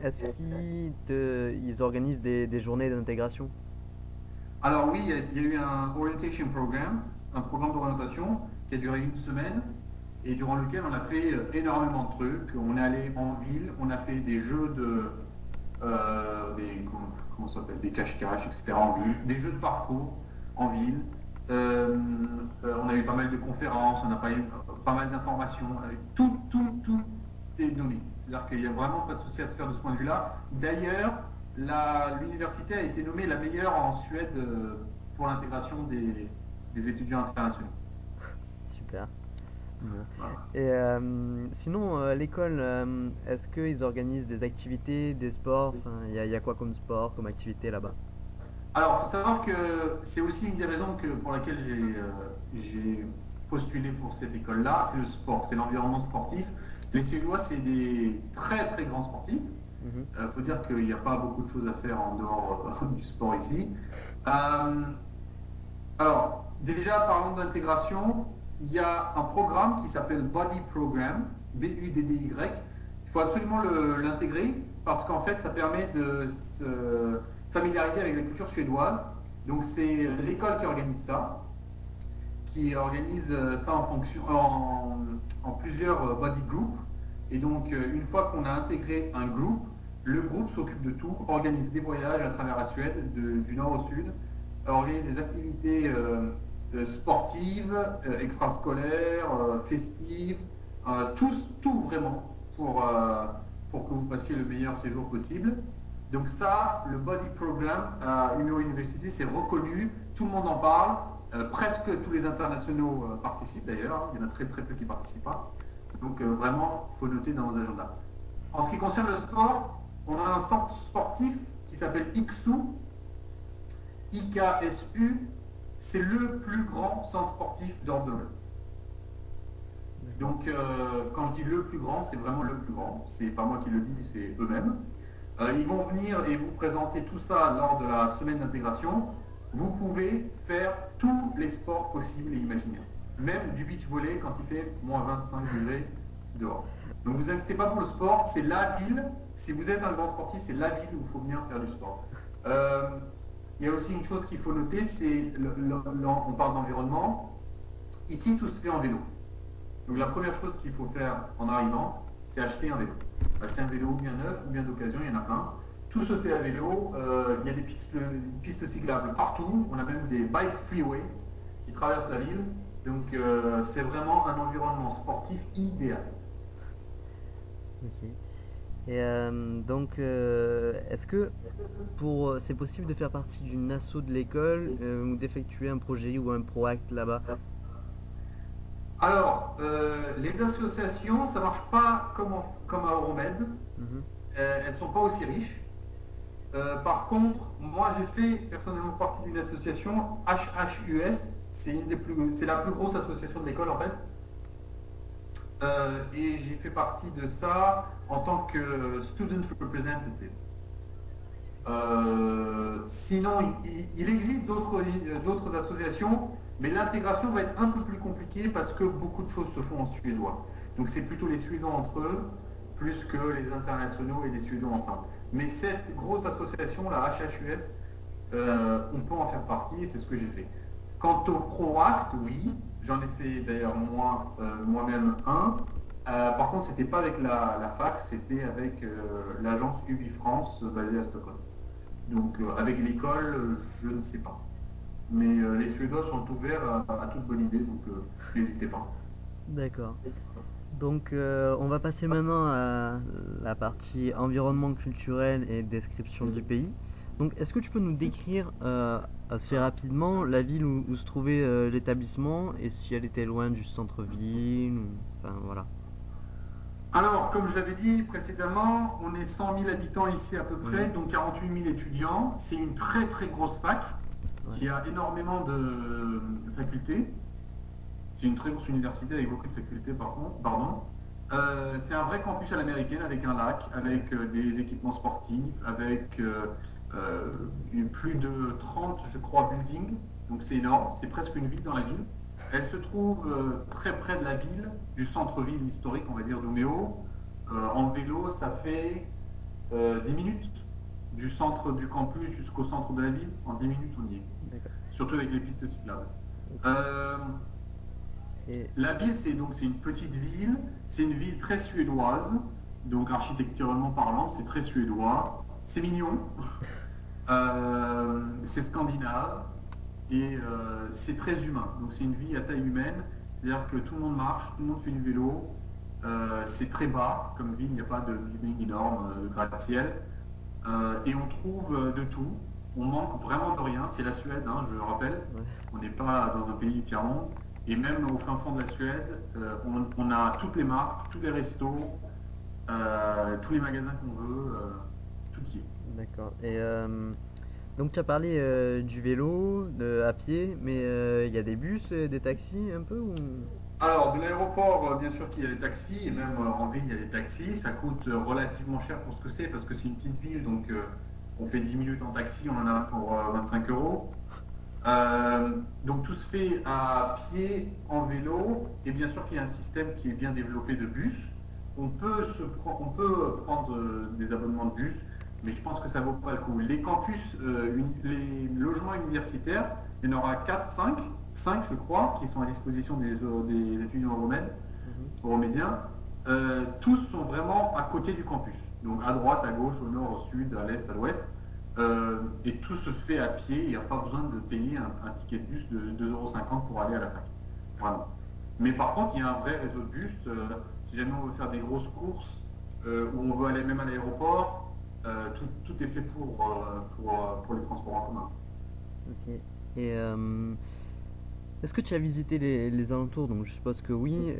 Est-ce qu'ils organisent des journées d'intégration? Alors oui, il y a eu un orientation program, un programme d'orientation qui a duré une semaine et durant lequel on a fait énormément de trucs. On est allé en ville, on a fait des jeux de, comment ça s'appelle, des cache-cache, etc. en ville, des jeux de parcours en ville. On a eu pas mal de conférences, on a pas eu pas mal d'informations. Tout est donné. C'est-à-dire qu'il n'y a vraiment pas de souci à se faire de ce point de vue-là. D'ailleurs, l'université a été nommée la meilleure en Suède pour l'intégration des étudiants internationaux. Super. Bon. Voilà. Et sinon, à l'école, est-ce qu'ils organisent des activités, des sports? Enfin, il y a quoi comme sport, comme activité là-bas? Alors, il faut savoir que c'est aussi une des raisons pour laquelle j'ai postulé pour cette école-là, c'est le sport, c'est l'environnement sportif. Les Suédois, c'est des très très grands sportifs. Mhm. Il faut dire qu'il n'y a pas beaucoup de choses à faire en dehors du sport ici. Euh, alors, déjà, parlons d'intégration. Il y a un programme qui s'appelle Body Program, BUDDY. Il faut absolument l'intégrer parce qu'en fait, ça permet de se familiariser avec la culture suédoise. Donc, c'est l'école qui organise ça, qui organise ça en plusieurs body groups. Et donc, une fois qu'on a intégré un groupe, le groupe s'occupe de tout, organise des voyages à travers la Suède, du nord au sud, organise des activités sportives, extrascolaires, festives, tout vraiment pour que vous passiez le meilleur séjour possible. Donc ça, le Body Program à Umeå University, c'est reconnu, tout le monde en parle, presque tous les internationaux participent d'ailleurs, hein, il y en a très très peu qui ne participent pas. Donc vraiment, il faut noter dans vos agendas. En ce qui concerne le sport, on a un centre sportif qui s'appelle IKSU, IKSU, c'est le plus grand centre sportif d'Europe de l'Ouest. D'accord. Donc, quand je dis le plus grand, c'est vraiment le plus grand. C'est pas moi qui le dis, c'est eux-mêmes. Ils vont venir et vous présenter tout ça lors de la semaine d'intégration. Vous pouvez faire tous les sports possibles et imaginables. Même du beach volley quand il fait moins 25 degrés dehors. Donc, vous inquiétez pas pour le sport, c'est la ville. Si vous êtes un grand sportif, c'est la ville où il faut venir faire du sport. Euh, il y a aussi une chose qu'il faut noter, c'est on parle d'environnement. Ici, tout se fait en vélo. Donc la première chose qu'il faut faire en arrivant, c'est acheter un vélo. Acheter un vélo bien neuf ou bien d'occasion, il y en a plein. Tout se fait à vélo. Il y a des pistes cyclables partout. On a même des bike freeways qui traversent la ville. Donc c'est vraiment un environnement sportif idéal. Ok. Et donc, est-ce que c'est possible de faire partie d'une asso de l'école ou d'effectuer un projet ou un proact là-bas? Alors, les associations, ça marche pas comme à Euromed. Mhm. Elles sont pas aussi riches. Par contre, moi j'ai fait personnellement partie d'une association HHUS, c'est la plus grosse association de l'école en fait. Et j'ai fait partie de ça en tant que student representative. Sinon, il existe d'autres associations, mais l'intégration va être un peu plus compliquée parce que beaucoup de choses se font en suédois. Donc c'est plutôt les Suédois entre eux, plus que les internationaux et les Suédois ensemble. Mais cette grosse association, la HHUS, on peut en faire partie et c'est ce que j'ai fait. Quant au ProAct, oui, j'en ai fait d'ailleurs moi-même un. Par contre, c'était pas avec la fac, c'était avec l'agence UBI France basée à Stockholm. Donc avec l'école, je ne sais pas. Mais les Suédois sont ouverts à toute bonne idée, donc n'hésitez pas. D'accord. Donc, on va passer maintenant à la partie environnement culturel et description du pays. Donc, est-ce que tu peux nous décrire assez rapidement la ville où se trouvait l'établissement et si elle était loin du centre-ville enfin, voilà. Alors, comme je l'avais dit précédemment, on est 100 000 habitants ici à peu près, Mhm. donc 48 000 étudiants. C'est une très très grosse fac Ouais. qui a énormément de facultés. C'est une très grosse université avec beaucoup de facultés, pardon. C'est un vrai campus à l'américaine avec un lac, avec des équipements sportifs, avec plus de 30, je crois, buildings. Donc c'est énorme, c'est presque une ville dans la ville. Elle se trouve très près de la ville, du centre-ville historique, on va dire, d'Umeå. En vélo, ça fait 10 minutes du centre du campus jusqu'au centre de la ville. En 10 minutes, on y est. Surtout avec les pistes cyclables. La ville, c'est une petite ville. C'est une ville très suédoise. Donc architecturalement parlant, c'est très suédois. C'est mignon. C'est scandinave. Et c'est très humain. Donc c'est une vie à taille humaine. C'est-à-dire que tout le monde marche, tout le monde fait du vélo. C'est très bas comme ville, il n'y a pas de building énorme, de gratte-ciel. Et on trouve de tout. On manque vraiment de rien. C'est la Suède, hein, je le rappelle. Ouais. On n'est pas dans un pays du tiers-monde. Et même au fin fond de la Suède, on a toutes les marques, tous les restos, tous les magasins qu'on veut, tout y est. D'accord. Et donc tu as parlé du vélo, à pied, mais il y a des bus, des taxis un peu ou... Alors, de l'aéroport, bien sûr qu'il y a des taxis, et même en ville, il y a des taxis. Ça coûte relativement cher pour ce que c'est, parce que c'est une petite ville, donc on fait 10 minutes en taxi, on en a pour 25 euros. Donc tout se fait à pied, en vélo, et bien sûr qu'il y a un système qui est bien développé de bus. On peut prendre des abonnements de bus, mais je pense que ça vaut pas le coup. Les campus, les logements universitaires, il y en aura 4, 5 je crois, qui sont à disposition des étudiants euromédiens. Tous sont vraiment à côté du campus. Donc à droite, à gauche, au nord, au sud, à l'est, à l'ouest. Et tout se fait à pied, il n'y a pas besoin de payer un ticket de bus de 2,50 € pour aller à la fac. Vraiment. Mais par contre, il y a un vrai réseau de bus. Si jamais on veut faire des grosses courses, ou on veut aller même à l'aéroport, tout est fait pour les transports en commun. Ok. Et est-ce que tu as visité les alentours? Donc je suppose que oui.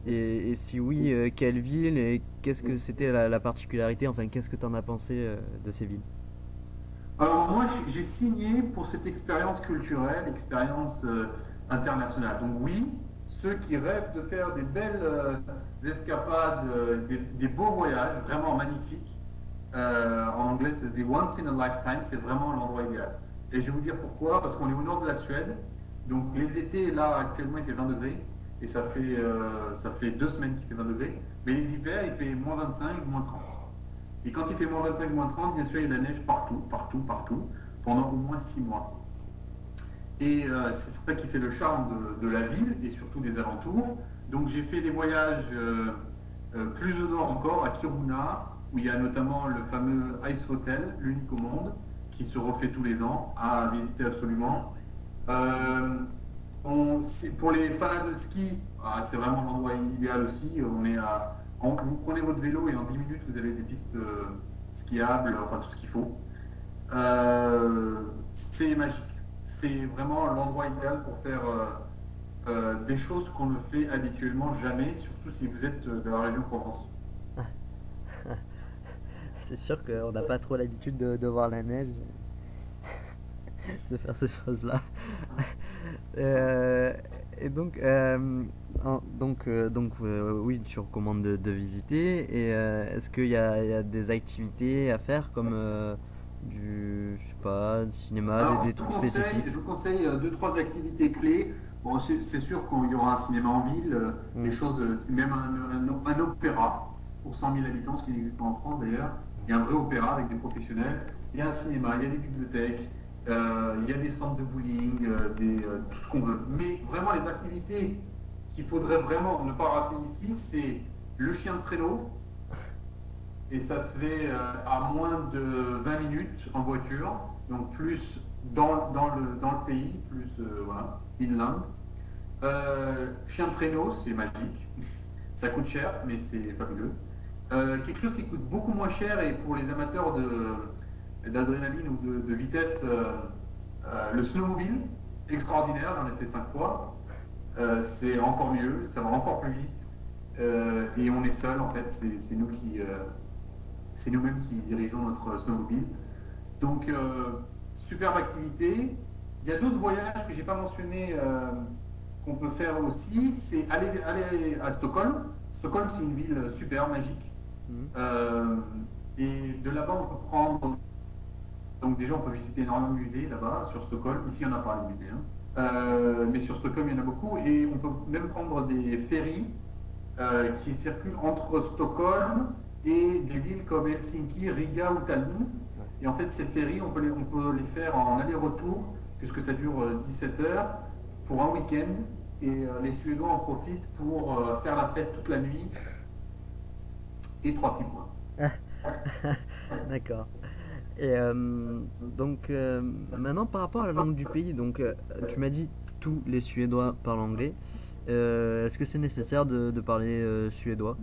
Et si oui, quelle ville et qu'est-ce que c'était la particularité? Enfin, qu'est-ce que tu en as pensé de ces villes? Alors moi, j'ai signé pour cette expérience culturelle, expérience internationale. Donc oui, ceux qui rêvent de faire des belles escapades, des beaux voyages, vraiment magnifiques, en anglais c'est des once in a lifetime, c'est vraiment l'endroit idéal. Et je vais vous dire pourquoi, parce qu'on est au nord de la Suède, donc les étés, là actuellement il fait 20 degrés, et ça fait 2 semaines qu'il fait 20 degrés, mais les hivers il fait moins 25, moins 30. Et quand il fait moins 25, moins 30, bien sûr, il y a de la neige partout, pendant au moins 6 mois. Et c'est ça qui fait le charme de la ville et surtout des alentours. Donc j'ai fait des voyages plus au nord encore, à Kiruna, où il y a notamment le fameux Ice Hotel, l'unique au monde, qui se refait tous les ans, à visiter absolument. Pour les fans de ski, c'est vraiment l'endroit idéal aussi. Vous prenez votre vélo et en 10 minutes vous avez des pistes skiables, enfin tout ce qu'il faut. C'est magique. C'est vraiment l'endroit idéal pour faire des choses qu'on ne fait habituellement jamais, surtout si vous êtes de la région Provence. C'est sûr qu'on n'a pas trop l'habitude de voir la neige, de faire ces choses-là. Et donc, oui, tu recommandes de visiter. Et est-ce qu'il y a des activités à faire comme je sais pas, du cinéma, Alors, des trucs spécifiques? je vous conseille 2-3 activités clés. Bon, c'est sûr qu'il y aura un cinéma en ville, des choses, même un opéra pour 100 000 habitants, ce qui n'existe pas en France d'ailleurs. Il y a un vrai opéra avec des professionnels. Il y a un cinéma, il y a des bibliothèques, il y a des centres de bowling, tout ce qu'on veut. Mais vraiment, les activités qu'il faudrait vraiment ne pas rater ici, c'est le chien de traîneau. Et ça se fait à moins de 20 minutes en voiture, donc plus dans le pays, plus voilà, inland. Chien de traîneau, c'est magique. Ça coûte cher, mais c'est fabuleux. Quelque chose qui coûte beaucoup moins cher et pour les amateurs d'adrénaline ou de vitesse, le snowmobile, extraordinaire, j'en ai fait 5 fois. C'est encore mieux, ça va encore plus vite. Et on est seul en fait, c'est nous-mêmes qui dirigeons notre snowmobile. Donc, superbe activité. Il y a d'autres voyages que j'ai pas mentionnés qu'on peut faire aussi. C'est aller à Stockholm. Stockholm, c'est une ville super magique. Et de là-bas, on peut prendre. Donc, déjà, on peut visiter énormément de musées là-bas, sur Stockholm. Ici, il n'y en a pas de musées. Mais sur Stockholm, il y en a beaucoup. Et on peut même prendre des ferries qui circulent entre Stockholm et des villes comme Helsinki, Riga ou Tallinn. Et en fait, ces ferries, on peut les faire en aller-retour, puisque ça dure 17 heures, pour un week-end. Et les Suédois en profitent pour faire la fête toute la nuit et trois petits points. D'accord. Et maintenant par rapport à la langue du pays, donc tu m'as dit tous les Suédois parlent anglais. Est-ce que c'est nécessaire de parler suédois?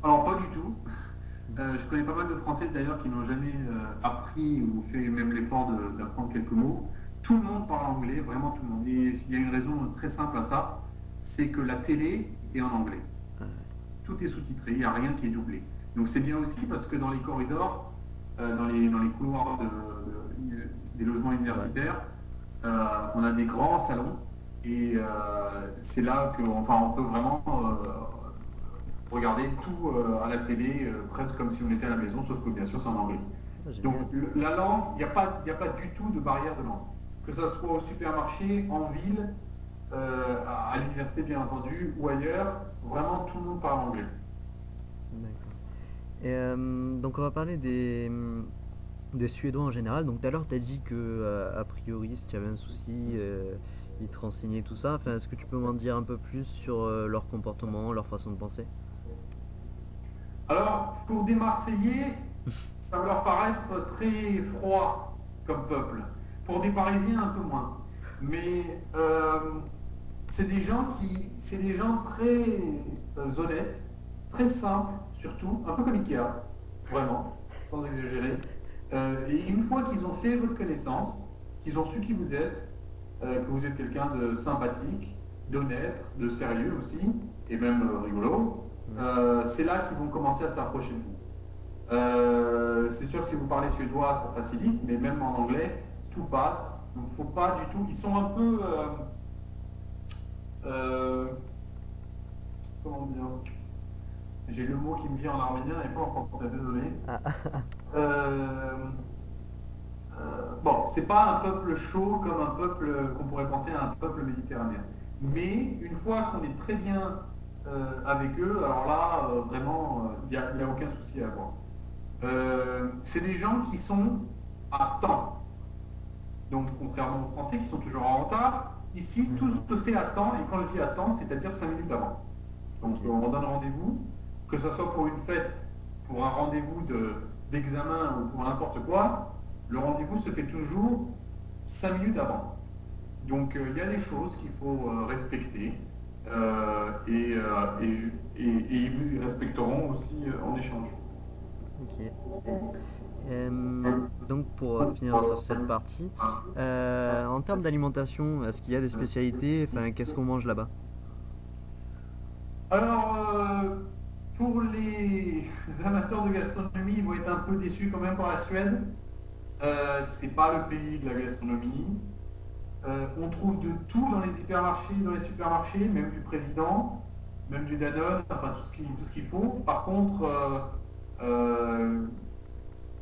Alors, pas du tout. Je connais pas mal de Français d'ailleurs qui n'ont jamais appris ou fait même l'effort d'apprendre quelques mots. Tout le monde parle anglais, vraiment tout le monde. Et il y a une raison très simple à ça, c'est que la télé est en anglais. Tout est sous-titré, il n'y a rien qui est doublé. Donc c'est bien aussi parce que dans les corridors, dans les couloirs des logements universitaires, on a des grands salons et c'est là qu'on on peut vraiment regarder tout à la télé, presque comme si on était à la maison, sauf que bien sûr c'est en anglais. Ah, Donc génial. la langue, il n'y a pas du tout de barrière de langue. Que ce soit au supermarché, en ville, à l'université bien entendu, ou ailleurs, vraiment tout le monde parle anglais. D'accord. Et donc on va parler des Suédois en général. Donc tout à l'heure tu as dit que a priori si tu avais un souci, ils te renseignaient tout ça. Enfin, est-ce que tu peux m'en dire un peu plus sur leur comportement, leur façon de penser? Alors, pour des Marseillais, ça va leur paraître très froid comme peuple. Pour des Parisiens, un peu moins. Mais c'est des gens très honnêtes, très simples, surtout, un peu comme Ikea, vraiment, sans exagérer. Et une fois qu'ils ont fait votre connaissance, qu'ils ont su qui vous êtes, que vous êtes quelqu'un de sympathique, d'honnête, de sérieux aussi, et même rigolo, c'est là qu'ils vont commencer à s'approcher de vous. C'est sûr que si vous parlez suédois, ça facilite, mais même en anglais, tout passe. Donc, faut pas du tout. Ils sont un peu. Euh, comment dire? J'ai le mot qui me vient en arménien et pas en français, désolé. Ah, Euh, bon, c'est pas un peuple chaud comme un peuple qu'on pourrait penser à un peuple méditerranéen. Mais une fois qu'on est très bien avec eux, alors là, vraiment, il y a aucun souci à avoir. C'est des gens qui sont à temps. Donc, contrairement aux Français qui sont toujours en retard, ici, tout se fait à temps. Et quand je dis à temps, c'est-à-dire 5 minutes avant. Donc, ok. on donne rendez-vous, que ce soit pour une fête, pour un rendez-vous d'examen ou pour n'importe quoi, le rendez-vous se fait toujours 5 minutes avant. Donc, il y a des choses qu'il faut respecter et ils respecteront aussi en échange. Ok. Donc pour finir sur cette partie, en termes d'alimentation, est-ce qu'il y a des spécialités? Enfin, qu'est-ce qu'on mange là-bas? Alors, pour les amateurs de gastronomie, ils vont être un peu déçus quand même par la Suède. C'est pas le pays de la gastronomie. On trouve de tout dans les hypermarchés, dans les supermarchés, même du président, même du Danone, enfin tout ce qu'il faut. Par contre, euh,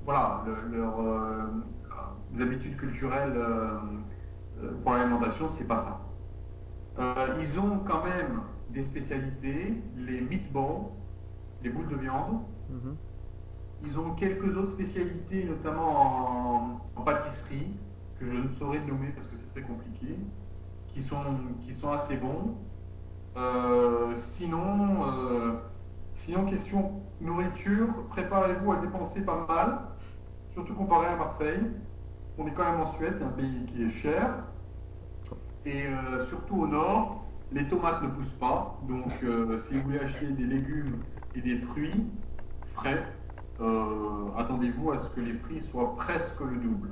voilà, les habitudes culturelles pour l'alimentation, c'est pas ça. Ils ont quand même des spécialités, les meatballs, les boules de viande. Mhm. Ils ont quelques autres spécialités, notamment en pâtisserie, que je ne saurais nommer parce que c'est très compliqué, qui sont, qui sont assez bons. Sinon, sinon, question nourriture, préparez-vous à dépenser pas mal, surtout comparé à Marseille. On est quand même en Suède, c'est un pays qui est cher. Et surtout au nord, les tomates ne poussent pas. Donc, si vous voulez acheter des légumes et des fruits frais, attendez-vous à ce que les prix soient presque le double.